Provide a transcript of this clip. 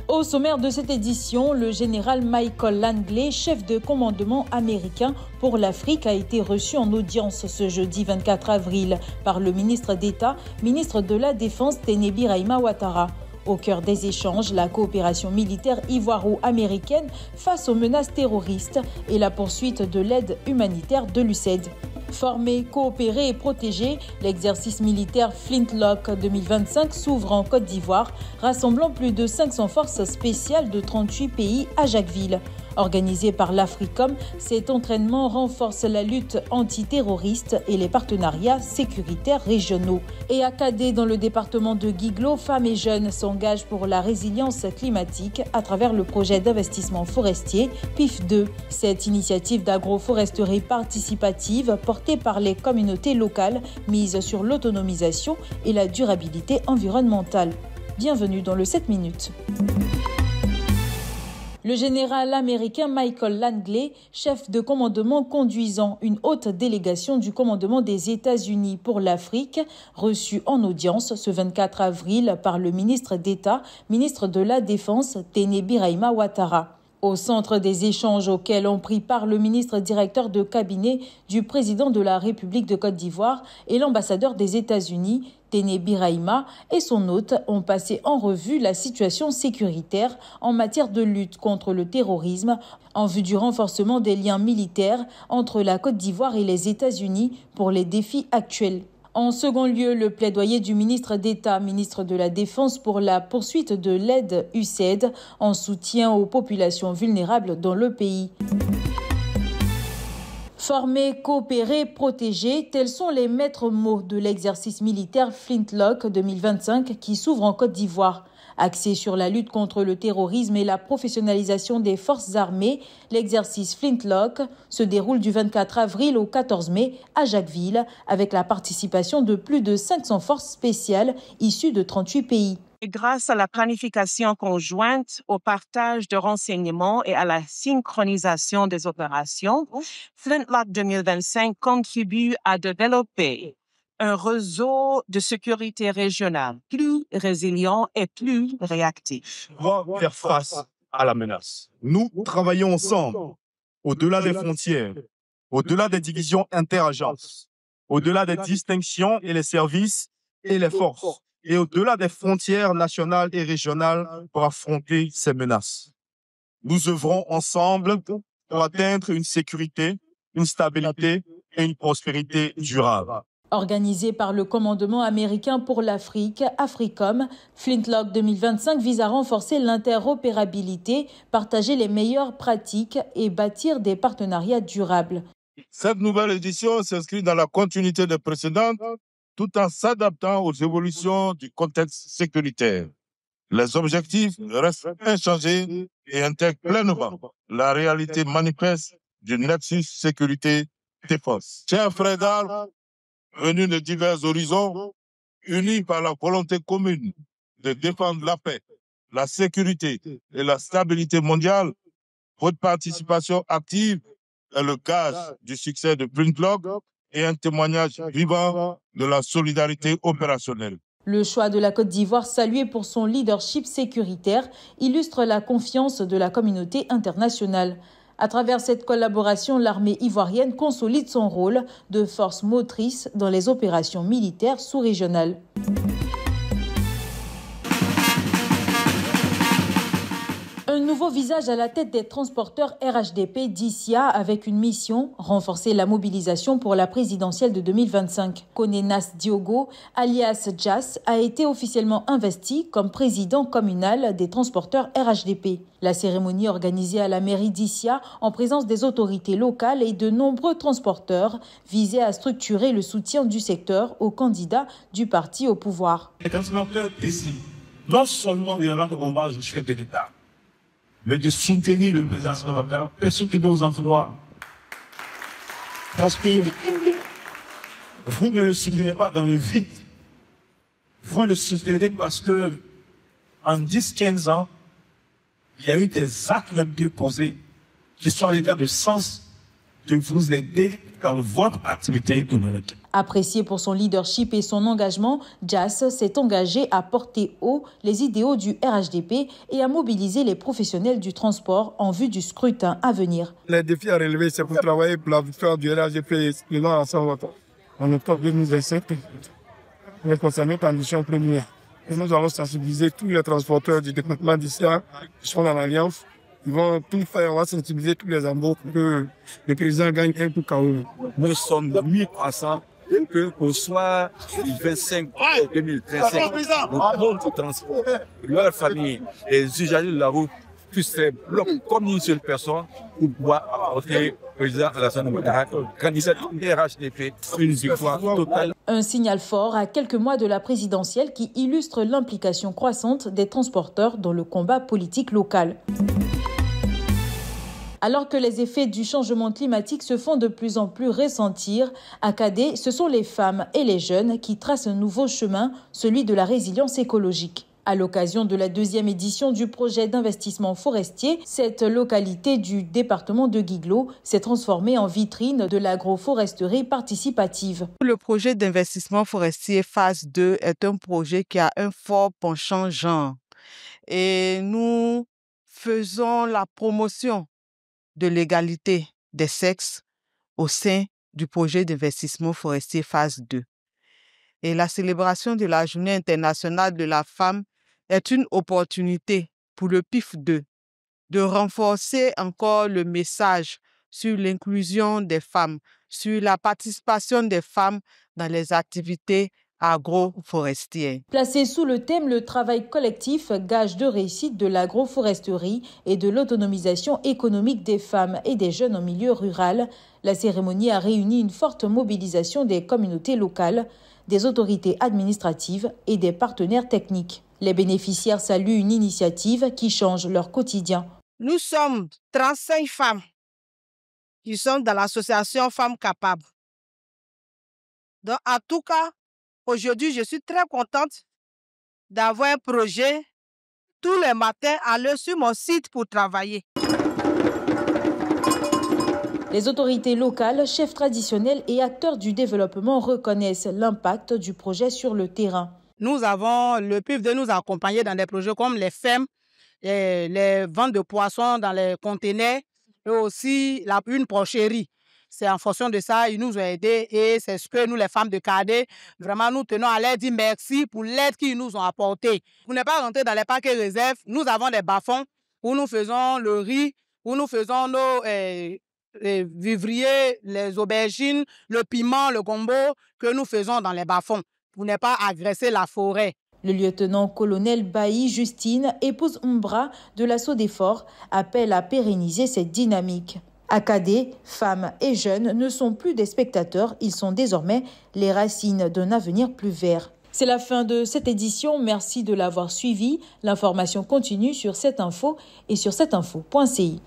Au sommaire de cette édition, le général Michael Langley, chef de commandement américain pour l'Afrique, a été reçu en audience ce jeudi 24 avril par le ministre d'État, ministre de la Défense Téné Birahima Ouattara. Au cœur des échanges, la coopération militaire ivoiro-américaine face aux menaces terroristes et la poursuite de l'aide humanitaire de l'USAID. Former, coopérer et protéger, l'exercice militaire Flintlock 2025 s'ouvre en Côte d'Ivoire, rassemblant plus de 500 forces spéciales de 38 pays à Jacquesville. Organisé par l'Africom, cet entraînement renforce la lutte antiterroriste et les partenariats sécuritaires régionaux. Et à Cadé, dans le département de Guiglo, femmes et jeunes s'engagent pour la résilience climatique à travers le projet d'investissement forestier PIF2. Cette initiative d'agroforesterie participative portée par les communautés locales mise sur l'autonomisation et la durabilité environnementale. Bienvenue dans le 7 minutes. Le général américain Michael Langley, chef de commandement conduisant une haute délégation du commandement des États-Unis pour l'Afrique, reçu en audience ce 24 avril par le ministre d'État, ministre de la Défense Téné Birahima Ouattara. Au centre des échanges auxquels ont pris part le ministre directeur de cabinet du président de la République de Côte d'Ivoire et l'ambassadeur des États-Unis, Téné Birahima, et son hôte ont passé en revue la situation sécuritaire en matière de lutte contre le terrorisme en vue du renforcement des liens militaires entre la Côte d'Ivoire et les États-Unis pour les défis actuels. En second lieu, le plaidoyer du ministre d'État, ministre de la Défense pour la poursuite de l'aide USAID en soutien aux populations vulnérables dans le pays. Former, coopérer, protéger, tels sont les maîtres mots de l'exercice militaire Flintlock 2025 qui s'ouvre en Côte d'Ivoire. Axé sur la lutte contre le terrorisme et la professionnalisation des forces armées, l'exercice Flintlock se déroule du 24 avril au 14 mai à Jacquesville avec la participation de plus de 500 forces spéciales issues de 38 pays. Grâce à la planification conjointe, au partage de renseignements et à la synchronisation des opérations, Flintlock 2025 contribue à développer un réseau de sécurité régionale plus résilient et plus réactif. Pour faire face à la menace. Nous travaillons ensemble, au-delà des frontières, au-delà des divisions interagences, au-delà des distinctions et les services et les forces, et au-delà des frontières nationales et régionales pour affronter ces menaces. Nous œuvrons ensemble pour atteindre une sécurité, une stabilité et une prospérité durable. Organisé par le commandement américain pour l'Afrique, Africom, Flintlock 2025 vise à renforcer l'interopérabilité, partager les meilleures pratiques et bâtir des partenariats durables. Cette nouvelle édition s'inscrit dans la continuité des précédentes, tout en s'adaptant aux évolutions du contexte sécuritaire. Les objectifs restent inchangés et intègrent pleinement la réalité manifeste du Nexus sécurité-défense. Chers frères d'armes, venus de divers horizons, unis par la volonté commune de défendre la paix, la sécurité et la stabilité mondiale, votre participation active est le gage du succès de Flintlock et un témoignage vivant de la solidarité opérationnelle. Le choix de la Côte d'Ivoire, salué pour son leadership sécuritaire, illustre la confiance de la communauté internationale. À travers cette collaboration, l'armée ivoirienne consolide son rôle de force motrice dans les opérations militaires sous-régionales. Un nouveau visage à la tête des transporteurs RHDP d'ICIA avec une mission, renforcer la mobilisation pour la présidentielle de 2025. Konenas Diogo, alias Jas, a été officiellement investi comme président communal des transporteurs RHDP. La cérémonie organisée à la mairie d'ICIA en présence des autorités locales et de nombreux transporteurs visait à structurer le soutien du secteur aux candidats du parti au pouvoir. Les transporteurs ici, non seulement il y en a de combat du chef de l'État, mais de soutenir le président Salvador et soutenir nos emplois. Parce que vous ne le soutenez pas dans le vide. Vous le soutenez parce que en 10-15 ans, il y a eu des actes même posés qui sont en état de sens de vous aider dans votre activité économique. Apprécié pour son leadership et son engagement, Jas s'est engagé à porter haut les idéaux du RHDP et à mobiliser les professionnels du transport en vue du scrutin à venir. Les défis à relever, c'est pour travailler pour la victoire du RHDP en octobre 2025. On est concerné par la mission première. Et nous allons sensibiliser tous les transporteurs du département d'Issa qui sont dans l'Alliance. Ils vont tout faire, on va sensibiliser tous les embauches pour que le président gagne un coup KO. Nous sommes 1300 pour soit du 25 2035. Notre transport, leur famille, les usagers de la route, puissent faire bloc comme une seule personne pour pouvoir apporter au président Alassane Ouattara, candidat RHDP, une victoire totale. Un signal fort à quelques mois de la présidentielle qui illustre l'implication croissante des transporteurs dans le combat politique local. Alors que les effets du changement climatique se font de plus en plus ressentir, à Kadé, ce sont les femmes et les jeunes qui tracent un nouveau chemin, celui de la résilience écologique. À l'occasion de la 2e édition du projet d'investissement forestier, cette localité du département de Guiglo s'est transformée en vitrine de l'agroforesterie participative. Le projet d'investissement forestier phase 2 est un projet qui a un fort penchant genre. Et nous faisons la promotion de l'égalité des sexes au sein du projet d'investissement forestier phase 2. Et la célébration de la Journée internationale de la femme est une opportunité pour le PIF 2 de renforcer encore le message sur l'inclusion des femmes, sur la participation des femmes dans les activités agroforestières. Placé sous le thème « Le travail collectif, gage de réussite de l'agroforesterie et de l'autonomisation économique des femmes et des jeunes en milieu rural », la cérémonie a réuni une forte mobilisation des communautés locales, des autorités administratives et des partenaires techniques. Les bénéficiaires saluent une initiative qui change leur quotidien. Nous sommes 35 femmes qui sont dans l'association Femmes Capables. Donc, en tout cas, aujourd'hui, je suis très contente d'avoir un projet tous les matins à aller sur mon site pour travailler. Les autorités locales, chefs traditionnels et acteurs du développement reconnaissent l'impact du projet sur le terrain. Nous avons le PIF de nous accompagner dans des projets comme les fermes, les ventes de poissons dans les conteneurs et aussi une porcherie. C'est en fonction de ça, ils nous ont aidés et c'est ce que nous, les femmes de Kadé, vraiment nous tenons à leur dire merci pour l'aide qu'ils nous ont apportée. Pour ne pas rentrer dans les parcs réserves, nous avons des bas-fonds où nous faisons le riz, où nous faisons nos vivriers, les aubergines, le piment, le gombo que nous faisons dans les bas-fonds pour ne pas agresser la forêt. Le lieutenant-colonel Bailly Justine, épouse Umbra de l'assaut des forts, appelle à pérenniser cette dynamique. À Kadé, femmes et jeunes ne sont plus des spectateurs, ils sont désormais les racines d'un avenir plus vert. C'est la fin de cette édition, merci de l'avoir suivi. L'information continue sur cette info et sur cetteinfo.ci.